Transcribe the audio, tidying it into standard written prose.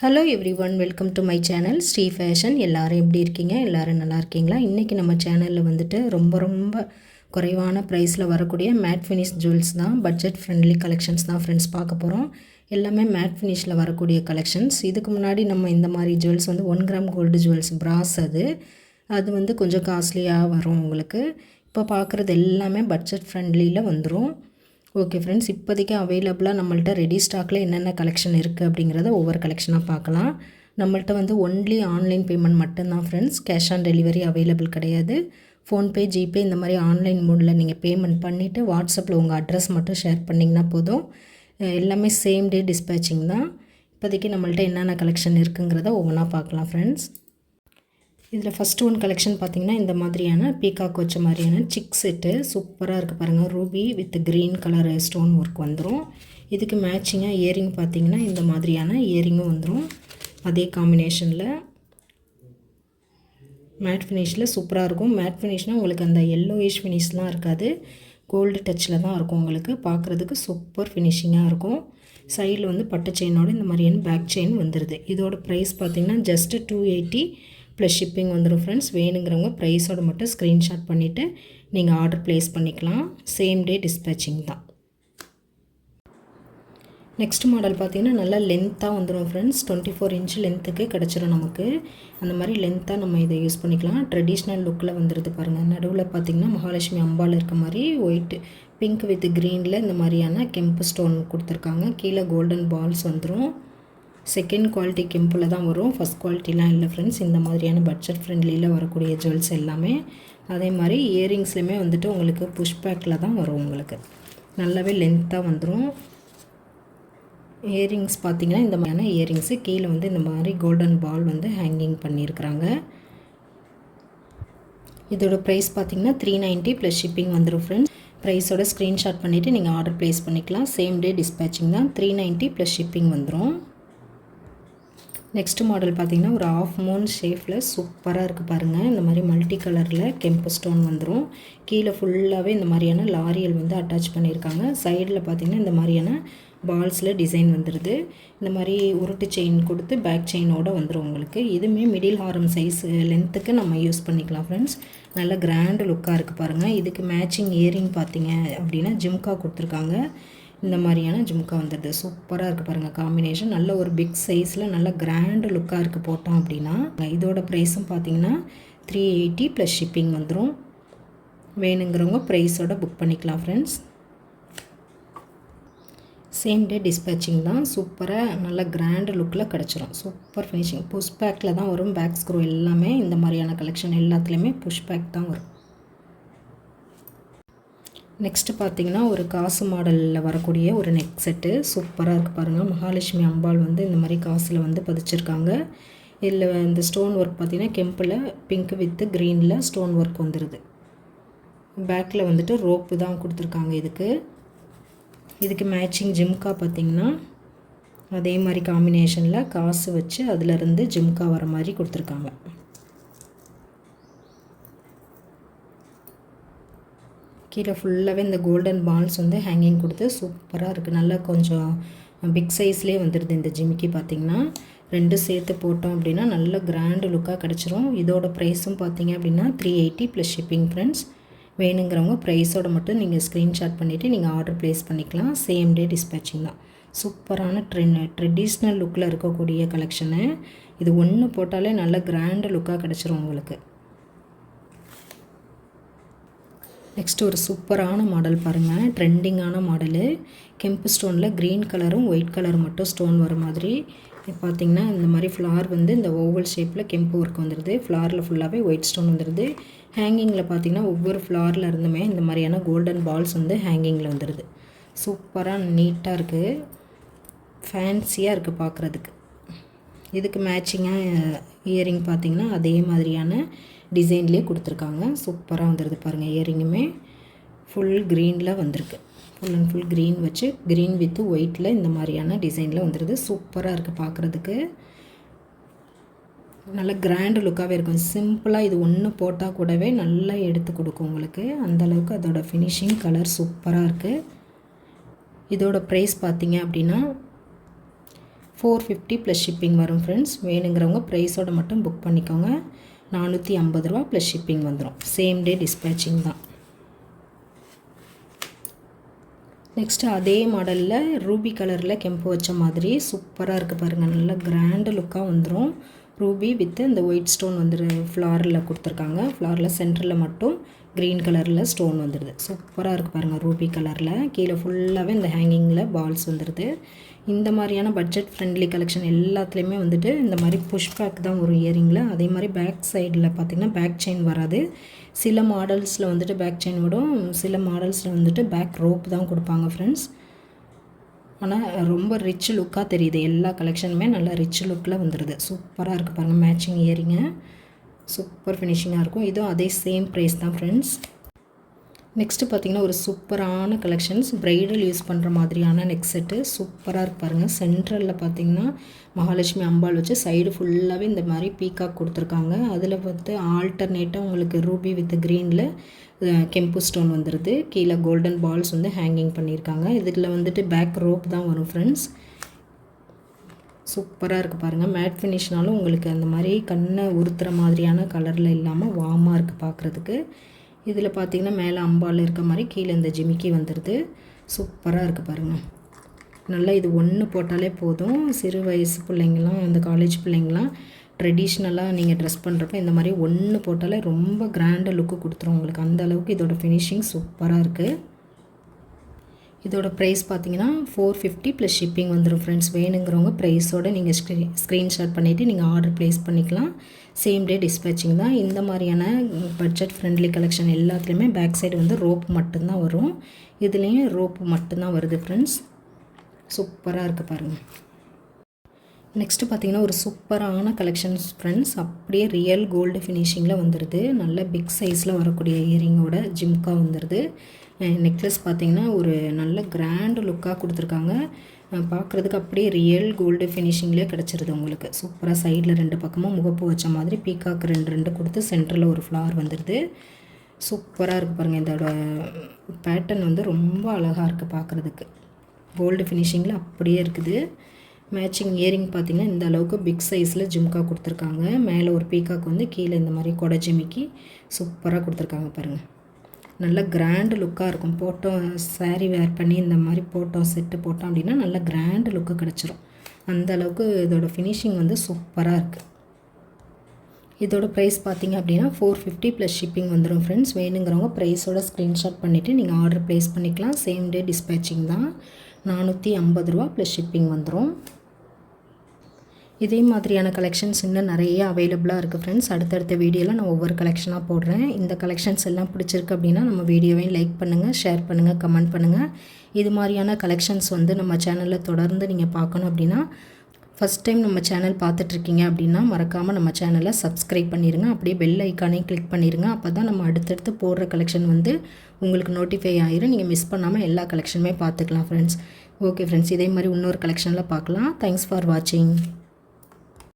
Hello everyone, welcome to my channel Sri fashion. எல்லோரும் எப்படி இருக்கீங்க? எல்லோரும் நல்லா இருக்கீங்களா? இன்றைக்கி நம்ம சேனலில் வந்துட்டு ரொம்ப குறைவான ப்ரைஸில் வரக்கூடிய மேட் ஃபினிஷ் ஜுவல்ஸ் தான், பட்ஜெட் ஃப்ரெண்ட்லி கலெக்ஷன்ஸ் தான் ஃப்ரெண்ட்ஸ் பார்க்க போகிறோம். எல்லாமே மேட் ஃபினிஷில் வரக்கூடிய கலெக்ஷன்ஸ். இதுக்கு முன்னாடி நம்ம இந்த மாதிரி ஜுவல்ஸ் வந்து 1 கிராம் கோல்டு ஜுவல்ஸ் பிராஸ் அது வந்து கொஞ்சம் காஸ்ட்லியாக வரும் உங்களுக்கு. இப்போ பார்க்குறது எல்லாமே பட்ஜெட் ஃப்ரெண்ட்லியில் வந்துடும். ஓகே ஃப்ரெண்ட்ஸ், இப்போதைக்கு அவைலபிளாக நம்மள்ட்ட ரெடி ஸ்டாக்கில் என்னென்ன கலெக்ஷன் இருக்குது அப்படிங்கிறத ஒவ்வொரு கலெக்ஷனாக பார்க்கலாம். நம்மள்ட்ட வந்து ஒன்லி ஆன்லைன் பேமெண்ட் மட்டும்தான் friends, cash on delivery available கிடையாது. ஃபோன்பே, ஜிபே இந்த மாதிரி ஆன்லைன் மோடில் நீங்கள் பேமெண்ட் பண்ணிவிட்டு வாட்ஸ்அப்பில் உங்கள் அட்ரஸ் மட்டும் ஷேர் பண்ணிங்கன்னா போதும். எல்லாமே சேம் டே டிஸ்பேச்சிங் தான். இப்போதைக்கு நம்மள்ட்ட என்னென்ன கலெக்ஷன் இருக்குங்கிறத ஒவ்வொன்றா பார்க்கலாம் ஃப்ரெண்ட்ஸ். இதில் ஃபஸ்ட்டு ஒன் கலெக்ஷன் பார்த்திங்கன்னா இந்த மாதிரியான பீகாக் வச்ச மாதிரியான சிக் செட்டு சூப்பராக இருக்குது பாருங்கள். Ruby with green colour stone work வந்துடும். இதுக்கு மேட்சிங்காக இயரிங் பார்த்திங்கன்னா இந்த மாதிரியான இயரிங்கும் வந்துடும். அதே காம்பினேஷனில் மேட் ஃபினிஷில் சூப்பராக இருக்கும். மேட் ஃபினிஷ்னால் உங்களுக்கு அந்த எல்லோயிஷ் ஃபினிஷ்லாம் இருக்காது, கோல்டு டச்சில் தான் இருக்கும். உங்களுக்கு பார்க்குறதுக்கு சூப்பர் ஃபினிஷிங்காக இருக்கும். சைடில் வந்து பட்டு செயினோடு இந்த மாதிரியான பேக் செயின் வந்துடுது. இதோட ப்ரைஸ் பார்த்திங்கன்னா ஜஸ்ட்டு 280 ப்ளஸ் ஷிப்பிங் வந்துடும் ஃப்ரெண்ட்ஸ். வேணுங்கிறவங்க ப்ரைஸோட மட்டும் ஸ்க்ரீன்ஷாட் பண்ணிவிட்டு நீங்கள் ஆர்டர் ப்ளேஸ் பண்ணிக்கலாம். சேம் டே டிஸ்பேச்சிங் தான். நெக்ஸ்ட் மாடல் பார்த்திங்கன்னா நல்லா லென்த்தாக வந்துடும் ஃப்ரெண்ட்ஸ். 24 இன்ச் லென்த்துக்கு கிடச்சிரும் நமக்கு. அந்த மாதிரி லென்த்தாக நம்ம இதை யூஸ் பண்ணிக்கலாம். ட்ரெடிஷ்னல் லுக்கில் வந்துடுது பாருங்கள். நடுவில் பார்த்திங்கன்னா மகாலட்சுமி அம்பாள் இருக்க மாதிரி ஒயிட் பிங்க் வித் க்ரீனில் இந்த மாதிரியான கெம்பு ஸ்டோன் கொடுத்துருக்காங்க. கீழே கோல்டன் பால்ஸ் வந்துடும். செகண்ட் குவாலிட்டி கெம்பில் தான் வரும், ஃபஸ்ட் குவாலிட்டிலாம் இல்லை ஃப்ரெண்ட்ஸ். இந்த மாதிரியான பட்ஜெட் ஃப்ரெண்ட்லியில் வரக்கூடிய ஜுவல்ஸ் எல்லாமே. அதே மாதிரி இயரிங்ஸ்லையுமே வந்துட்டு உங்களுக்கு புஷ் பேக்கில் தான் வரும். உங்களுக்கு நல்லாவே லென்த்தாக வந்துடும். இயரிங்ஸ் பார்த்திங்கன்னா இந்த மாதிரியான இயரிங்ஸு கீழே வந்து இந்த மாதிரி கோல்டன் பால் வந்து ஹேங்கிங் பண்ணியிருக்கிறாங்க. இதோட ப்ரைஸ் பார்த்திங்கன்னா 390 ப்ளஸ் ஷிப்பிங் வந்துடும் ஃப்ரெண்ட்ஸ். ப்ரைஸோட ஸ்க்ரீன்ஷாட் பண்ணிவிட்டு நீங்கள் ஆர்டர் ப்ளேஸ் பண்ணிக்கலாம். சேம் டே டிஸ்பேச்சிங் தான். 390 ப்ளஸ் ஷிப்பிங் வந்துடும். நெக்ஸ்ட் மாடல் பார்த்திங்கன்னா ஒரு ஆஃப் மூன் ஷேப்பில் சூப்பராக இருக்குது பாருங்கள். இந்த மாதிரி மல்டி கலரில் கெம்பு ஸ்டோன் வந்துடும். கீழே ஃபுல்லாகவே இந்த மாதிரியான லாரியல் வந்து அட்டாச் பண்ணியிருக்காங்க. சைடில் பார்த்திங்கன்னா இந்த மாதிரியான பால்ஸில் டிசைன் வந்துடுது. இந்த மாதிரி உருட்டு செயின் கொடுத்து பேக் செயினோடு வந்துடும் உங்களுக்கு. இதுவுமே மிடில் ஹாரம் சைஸ் லென்த்துக்கு நம்ம யூஸ் பண்ணிக்கலாம் ஃப்ரெண்ட்ஸ். நல்ல கிராண்டு லுக்காக இருக்குது பாருங்கள். இதுக்கு மேட்சிங் இயரிங் பார்த்திங்க அப்படின்னா ஜிம்கா கொடுத்துருக்காங்க. இந்த மாதிரியான ஜும்கா வந்துடுது. சூப்பராக இருக்குது பாருங்கள் காம்பினேஷன். நல்ல ஒரு பிக் சைஸில் நல்ல கிராண்டு லுக்காக இருக்குது போட்டோம் அப்படின்னா. இதோட ப்ரைஸும் பார்த்திங்கன்னா 380 ப்ளஸ் ஷிப்பிங் வந்துடும். வேணுங்கிறவங்க ப்ரைஸோட புக் பண்ணிக்கலாம் ஃப்ரெண்ட்ஸ். சேம் டே டிஸ்பேச்சிங் தான். சூப்பராக நல்ல கிராண்டு லுக்கில் கிடச்சிரும். Super finishing. புஷ் பேக்கில் தான் வரும். பேக் ஸ்க்ரூ எல்லாமே இந்த மாதிரியான கலெக்ஷன் எல்லாத்துலேயுமே புஷ் பேக் தான் வரும். நெக்ஸ்ட்டு பார்த்திங்கன்னா ஒரு காசு மாடலில் வரக்கூடிய ஒரு நெக் செட்டு சூப்பராக இருக்குது பாருங்கள். மகாலட்சுமி அம்பாள் வந்து இந்த மாதிரி காசில் வந்து பதிச்சிருக்காங்க. இதில் இந்த ஸ்டோன் ஒர்க் பார்த்திங்கன்னா கெம்பில் பிங்க் வித்து க்ரீனில் ஸ்டோன் ஒர்க் வந்துடுது. பேக்கில் வந்துட்டு ரோப்பு தான் கொடுத்துருக்காங்க. இதுக்கு மேட்சிங் ஜிம்கா பார்த்திங்கன்னா அதே மாதிரி காம்பினேஷனில் காசு வச்சு அதிலருந்து ஜிம்கா வர மாதிரி கொடுத்துருக்காங்க. கீழே ஃபுல்லாகவே இந்த கோல்டன் பால்ஸ் வந்து ஹேங்கிங் கொடுத்து சூப்பராக இருக்குது. நல்லா கொஞ்சம் பிக் சைஸ்லேயே வந்துடுது இந்த ஜிமிக்கி பார்த்திங்கன்னா. ரெண்டு சேர்த்து போட்டோம் அப்படின்னா நல்ல கிராண்டு லுக்காக கிடச்சிரும். இதோட ப்ரைஸும் பார்த்திங்க அப்படின்னா 380 ப்ளஸ் ஷிப்பிங் ஃப்ரெண்ட்ஸ். வேணுங்கிறவங்க ப்ரைஸோட மட்டும் நீங்கள் ஸ்க்ரீன்ஷாட் பண்ணிவிட்டு நீங்கள் ஆர்டர் ப்ளேஸ் பண்ணிக்கலாம். சேம் டே டிஸ்பேச்சிங் தான். சூப்பரான ட்ரெடிஷ்னல் லுக்கில் இருக்கக்கூடிய கலெக்ஷனு. இது ஒன்று போட்டாலே நல்ல கிராண்டு லுக்காக கிடச்சிரும் உங்களுக்கு. நெக்ஸ்ட் ஒரு சூப்பரான மாடல் பாருங்கள். ட்ரெண்டிங்கான மாடலு. கெம்பு ஸ்டோனில் க்ரீன் கலரும் ஒயிட் கலர் மட்டும் ஸ்டோன் வர மாதிரி பார்த்திங்கன்னா இந்த மாதிரி ஃப்ளார் வந்து இந்த ஓவல் ஷேப்பில் கெம்பு ஒர்க் வந்துடுது. ஃப்ளாரில் ஃபுல்லாகவே ஒயிட் ஸ்டோன் வந்துடுது. ஹேங்கிங்கில் பார்த்திங்கன்னா ஒவ்வொரு ஃப்ளாரில் இருந்துமே இந்த மாதிரியான கோல்டன் பால்ஸ் வந்து ஹேங்கிங்கில் வந்துடுது. சூப்பராக நீட்டாக இருக்குது, ஃபேன்சியாக இருக்குது பார்க்குறதுக்கு. இதுக்கு மேட்சிங்காக இயரிங் பார்த்திங்கன்னா அதே மாதிரியான டிசைன்லேயே கொடுத்துருக்காங்க. சூப்பராக வந்துடுது பாருங்கள். இயரிங்குமே ஃபுல் க்ரீனில் வந்திருக்கு. ஃபுல் அண்ட் ஃபுல் க்ரீன் வச்சு க்ரீன் வித் ஒயிட்டில் இந்த மாதிரியான டிசைனில் வந்துடுது. சூப்பராக இருக்குது பார்க்குறதுக்கு. நல்ல கிராண்டு லுக்காகவே இருக்கும். சிம்பிளாக இது ஒன்று போட்டால் கூடவே நல்லா எடுத்து கொடுக்கும் உங்களுக்கு. அந்தளவுக்கு அதோடய ஃபினிஷிங் கலர் சூப்பராக இருக்குது. இதோட ப்ரைஸ் பார்த்திங்க அப்படின்னா 450 ப்ளஸ் ஷிப்பிங் வரும் ஃப்ரெண்ட்ஸ். வேணுங்கிறவங்க ப்ரைஸோடு மட்டும் புக் பண்ணிக்கோங்க. 450 ரூபா ப்ளஸ் ஷிப்பிங் வந்துடும். சேம் டே டிஸ்பேச்சிங் தான். நெக்ஸ்ட்டு அதே மாடலில் ரூபி கலரில் கெம்பு வச்ச மாதிரி சூப்பராக இருக்குது பாருங்கள். நல்லா கிராண்டு லுக்காக வந்துடும். ரூபி வித் இந்த ஒயிட் ஸ்டோன் ஃப்ளாரில் கொடுத்துருக்காங்க. ஃப்ளாரில் சென்டரில் மட்டும் க்ரீன் கலரில் ஸ்டோன் வந்துடுது. சூப்பராக இருக்குது பாருங்கள். ரூபி கலரில் கீழே ஃபுல்லாகவே இந்த ஹேங்கிங்கில் பால்ஸ் வந்துடுது. இந்த மாதிரியான பட்ஜெட் ஃப்ரெண்ட்லி கலெக்ஷன் எல்லாத்துலேயுமே இந்த மாதிரி புஷ் பேக் தான் வரும் இயரிங்கில். அதே மாதிரி பேக் சைடில் பார்த்திங்கன்னா பேக் செயின் வராது. சில மாடல்ஸில் பேக் செயின் விடும், சில மாடல்ஸில் பேக் ரோப் தான் கொடுப்பாங்க ஃப்ரெண்ட்ஸ். ஆனால் ரொம்ப ரிச் லுக்காக தெரியுது. எல்லா கலெக்ஷனுமே நல்லா ரிச் லுக்கில் வந்துடுது. சூப்பராக இருக்குது பாருங்கள். மேட்சிங் இயரிங்கு சூப்பர் ஃபினிஷிங்காக இருக்கும். இதுவும் அதே சேம் ப்ரைஸ் தான் ஃப்ரெண்ட்ஸ். நெக்ஸ்ட்டு பார்த்திங்கன்னா ஒரு சூப்பரான கலெக்ஷன்ஸ், ப்ரைடல் யூஸ் பண்ணுற மாதிரியான நெக் செட்டு சூப்பராக இருக்கு பாருங்கள். சென்ட்ரலில் பார்த்திங்கன்னா மகாலட்சுமி அம்பாள் வச்சு சைடு ஃபுல்லாகவே இந்த மாதிரி பீகாக் கொடுத்துருக்காங்க. அதில் ஆல்டர்னேட்டாக உங்களுக்கு ரூபி வித் க்ரீனில் கெம்பு ஸ்டோன் வந்துடுது. கீழே கோல்டன் பால்ஸ் ஹேங்கிங் பண்ணியிருக்காங்க. இதில் பேக் ரோப் தான் வரும் ஃப்ரெண்ட்ஸ். சூப்பராக இருக்குது பாருங்கள். மேட் ஃபினிஷ்னாலும் உங்களுக்கு அந்த மாதிரி கண்ணை உறுத்துற மாதிரியான கலரில் இல்லாமல் வார்மாக இருக்குது பார்க்குறதுக்கு. இதில் பார்த்திங்கன்னா மேலே அம்பால் இருக்க மாதிரி கீழே இந்த ஜிமிக்கி வந்துடுது. சூப்பராக இருக்குது பாருங்கள். நல்லா இது ஒன்று போட்டாலே போதும். சிறு வயசு பிள்ளைங்களாம், இந்த காலேஜ் பிள்ளைங்களாம் ட்ரெடிஷ்னலாக நீங்கள் ட்ரெஸ் பண்ணுறப்ப இந்த மாதிரி ஒன்று போட்டாலே ரொம்ப கிராண்டாக லுக்கு கொடுத்துரும் உங்களுக்கு. அந்த அளவுக்கு இதோட ஃபினிஷிங் சூப்பராக இருக்குது. இதோட ப்ரைஸ் பார்த்தீங்கன்னா 450 ப்ளஸ் ஷிப்பிங் வந்துடும் ஃப்ரெண்ட்ஸ். வேணுங்கிறவங்க ப்ரைஸோடு நீங்கள் ஸ்க்ரீன்ஷாட் பண்ணிவிட்டு நீங்கள் ஆர்டர் ப்ளேஸ் பண்ணிக்கலாம். சேம் டே டிஸ்பேச்சிங் தான். இந்த மாதிரியான பட்ஜெட் ஃப்ரெண்ட்லி கலெக்ஷன் எல்லாத்துலேயுமே பேக் சைடு ரோப் மட்டும்தான் வரும். இதுலேயும் ரோப் மட்டும்தான் வருது ஃப்ரெண்ட்ஸ். சூப்பராக இருக்குது பாருங்கள். நெக்ஸ்ட்டு பார்த்திங்கன்னா ஒரு சூப்பரான கலெக்ஷன்ஸ் ஃப்ரெண்ட்ஸ். அப்படியே ரியல் கோல்டு ஃபினிஷிங்கில் வந்துடுது. நல்ல பிக் சைஸில் வரக்கூடிய இயரிங்கோட ஜிம்கா வந்துடுது. நெக்லஸ் பார்த்திங்கன்னா ஒரு நல்ல கிராண்டு லுக்காக கொடுத்துருக்காங்க. பார்க்குறதுக்கு அப்படியே ரியல் கோல்டு ஃபினிஷிங்லேயே கிடச்சிருது உங்களுக்கு. சூப்பராக சைடில் 2 பக்கமும் முகப்பு வச்ச மாதிரி பீகாக்கு 2 கொடுத்து சென்டரில் ஒரு ஃப்ளார் வந்துடுது. சூப்பராக இருக்குது பாருங்கள். இதோட பேட்டர்ன் ரொம்ப அழகாக இருக்குது பார்க்குறதுக்கு. கோல்டு ஃபினிஷிங்கில் அப்படியே இருக்குது. மேட்சிங் இயரிங் பார்த்திங்கன்னா இந்த அளவுக்கு பிக் சைஸில் ஜிம்கா கொடுத்துருக்காங்க. மேலே ஒரு பீகாக்கு கீழே இந்த மாதிரி கொடை ஜிமிக்கி சூப்பராக கொடுத்துருக்காங்க பாருங்கள். நல்ல கிராண்டு லுக்காக இருக்கும். போட்டோம் சாரீ வேர் பண்ணி இந்த மாதிரி போட்டோம் செட்டு போட்டோம் அப்படின்னா நல்ல கிராண்டு லுக்கு கிடச்சிரும். அந்த அளவுக்கு இதோட ஃபினிஷிங் சூப்பராக இருக்குது. இதோட ப்ரைஸ் பார்த்திங்க அப்படின்னா 450 ப்ளஸ் ஷிப்பிங் வந்துடும் ஃப்ரெண்ட்ஸ். வேணுங்கிறவங்க ப்ரைஸோட ஸ்க்ரீன்ஷாட் பண்ணிவிட்டு நீங்கள் ஆர்டர் ப்ளேஸ் பண்ணிக்கலாம். சேம் டே டிஸ்பேச்சிங் தான். 450 ரூபா ப்ளஸ் ஷிப்பிங் வந்துடும். இதே மாதிரியான கலெக்ஷன்ஸ் இன்னும் நிறைய அவைலபிளாக இருக்குது ஃப்ரெண்ட்ஸ். அடுத்தடுத்த வீடியோவில் நான் ஒவ்வொரு கலெக்ஷனாக போடுறேன். இந்த கலெக்ஷன்ஸ் எல்லாம் பிடிச்சிருக்கு அப்படின்னா நம்ம வீடியோவையும் லைக் பண்ணுங்கள், ஷேர் பண்ணுங்கள், கமெண்ட் பண்ணுங்கள். இது மாதிரியான கலெக்ஷன்ஸ் நம்ம சேனலில் தொடர்ந்து நீங்கள் பார்க்கணும் அப்படின்னா, ஃபஸ்ட் டைம் நம்ம சேனல் பார்த்துட்ருக்கீங்க அப்படின்னா மறக்காமல் நம்ம சேனலை சப்ஸ்கிரைப் பண்ணிடுங்க. அப்படியே பெல் ஐக்கானையும் கிளிக் பண்ணிடுங்க. அப்போ தான் நம்ம அடுத்தடுத்து போடுற கலெக்ஷன் உங்களுக்கு நோட்டிஃபை ஆயிரும். நீங்கள் மிஸ் பண்ணாமல் எல்லா கலெக்ஷனுமே பார்த்துக்கலாம் ஃப்ரெண்ட்ஸ். ஓகே ஃப்ரெண்ட்ஸ், இதே மாதிரி இன்னொரு கலெக்ஷனில் பார்க்கலாம். தேங்க்ஸ் ஃபார் வாட்சிங்.